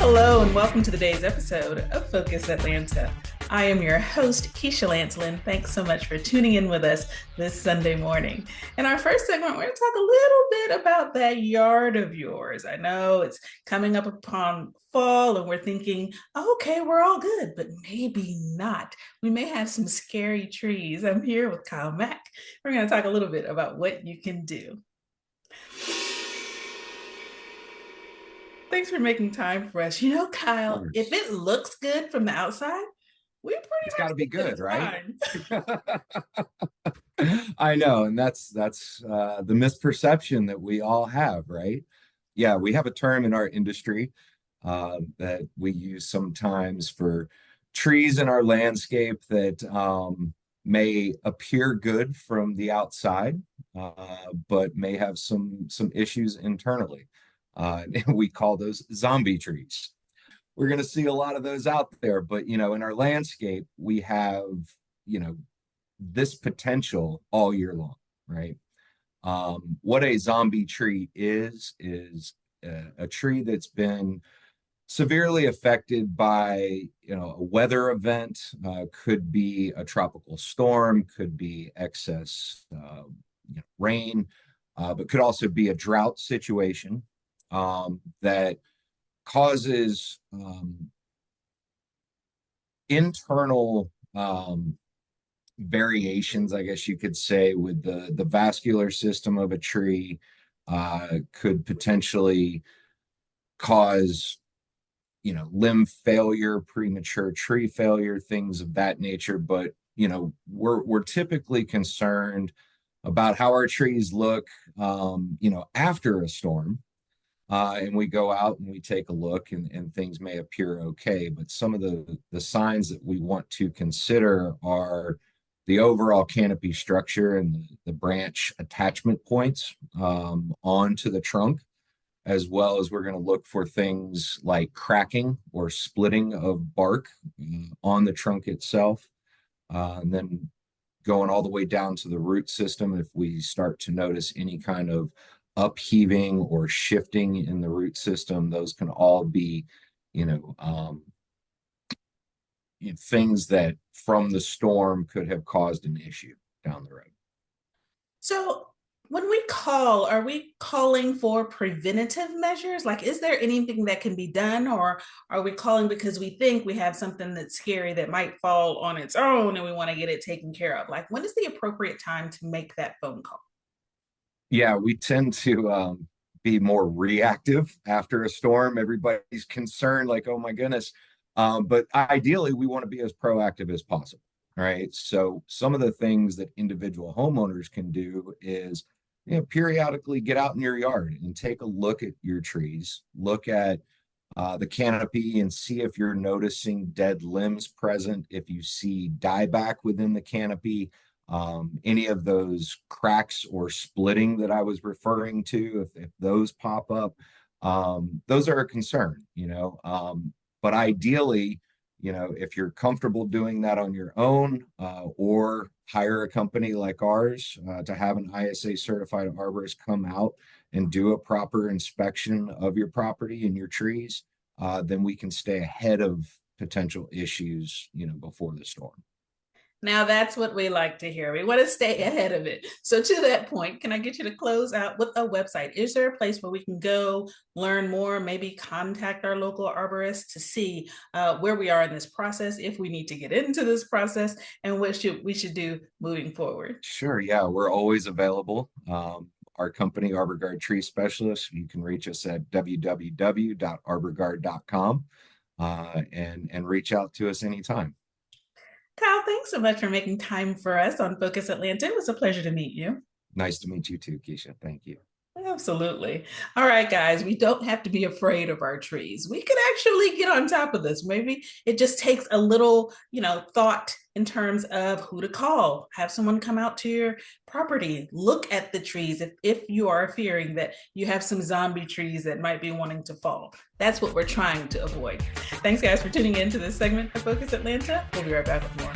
Hello and welcome to today's episode of Focus Atlanta. I am your host, Keisha Lancelin. Thanks so much for tuning in with us this Sunday morning. In our first segment, we're going to talk a little bit about that yard of yours. I know it's coming up upon fall and we're thinking, okay, we're all good, but maybe not. We may have some scary trees. I'm here with Kyle Mack. We're going to talk a little bit about what you can do. Thanks for making time for us. You know, Kyle, if it looks good from the outside, we pretty it's much got to be good, right? fine. I know, and that's the misperception that we all have, right? Yeah, we have a term in our industry that we use sometimes for trees in our landscape that may appear good from the outside, but may have some issues internally. And we call those zombie trees. We're going to see a lot of those out there, but in our landscape, we have, this potential all year long, right? What a zombie tree is a tree that's been severely affected by a weather event. Could be a tropical storm, could be excess rain, but could also be a drought situation that causes internal variations, I guess you could say, with the vascular system of a tree. Could potentially cause limb failure, premature tree failure, things of that nature. But we're typically concerned about how our trees look after a storm. And we go out and we take a look, and things may appear okay. But some of the signs that we want to consider are the overall canopy structure and the branch attachment points onto the trunk, as well as we're going to look for things like cracking or splitting of bark on the trunk itself. And then going all the way down to the root system, if we start to notice any kind of upheaving or shifting in the root system, those can all be, things that from the storm could have caused an issue down the road. So when we call, are we calling for preventative measures? Like, is there anything that can be done, or are we calling because we think we have something that's scary that might fall on its own and we want to get it taken care of? Like, when is the appropriate time to make that phone call? Yeah, we tend to be more reactive after a storm. Everybody's concerned, like, oh my goodness. But ideally, we want to be as proactive as possible, right? So some of the things that individual homeowners can do is, periodically get out in your yard and take a look at your trees, look at the canopy and see if you're noticing dead limbs present, if you see dieback within the canopy, any of those cracks or splitting that I was referring to, if those pop up, those are a concern, but ideally, if you're comfortable doing that on your own, or hire a company like ours to have an ISA certified arborist come out and do a proper inspection of your property and your trees, then we can stay ahead of potential issues, before the storm. Now that's what we like to hear. We want to stay ahead of it. So to that point, can I get you to close out with a website? Is there a place where we can go learn more, maybe contact our local arborist to see where we are in this process, if we need to get into this process, and what we should do moving forward? Sure. Yeah, we're always available. Our company, Arbor Guard Tree Specialists, you can reach us at www.arborguard.com and reach out to us anytime. Kyle, thanks so much for making time for us on Focus Atlanta. It was a pleasure to meet you. Nice to meet you too, Keisha. Thank you. Absolutely. All right, guys, we don't have to be afraid of our trees. We can actually get on top of this. Maybe it just takes a little, thought in terms of who to call. Have someone come out to your property, look at the trees if you are fearing that you have some zombie trees that might be wanting to fall. That's what we're trying to avoid. Thanks, guys, for tuning in to this segment of Focus Atlanta. We'll be right back with more.